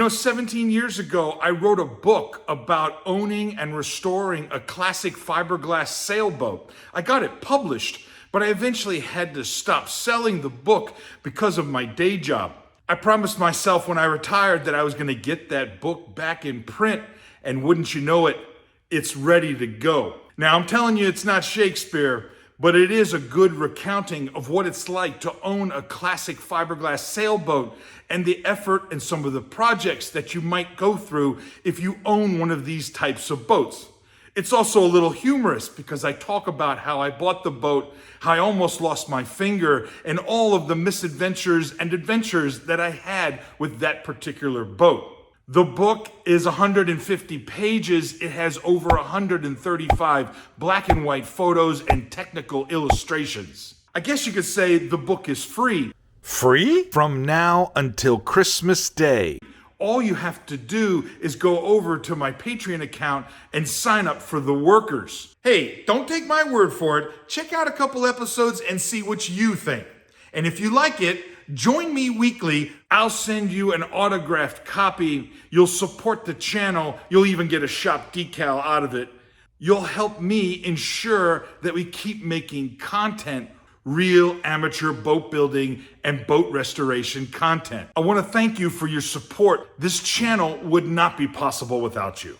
17 years ago, I wrote a book about owning and restoring a classic fiberglass sailboat. I got it published, but I eventually had to stop selling the book because of my day job. I promised myself when I retired that I was going to get that book back in print, and wouldn't you know it, it's ready to go. Now, I'm telling you, it's not Shakespeare, but it is a good recounting of what it's like to own a classic fiberglass sailboat and the effort and some of the projects that you might go through if you own one of these types of boats. It's also a little humorous because I talk about how I bought the boat, how I almost lost my finger, and all of the misadventures and adventures that I had with that particular boat. The book is 150 pages. It has over 135 black and white photos and technical illustrations. I guess you could say the book is free. Free? From now until Christmas Day. All you have to do is go over to my Patreon account and sign up for the workers. Hey, don't take my word for it. Check out a couple episodes and see what you think. And if you like it, join me weekly. I'll send you an autographed copy. You'll support the channel. You'll even get a shop decal out of it. You'll help me ensure that we keep making content, real amateur boat building and boat restoration content. I want to thank you for your support. This channel would not be possible without you.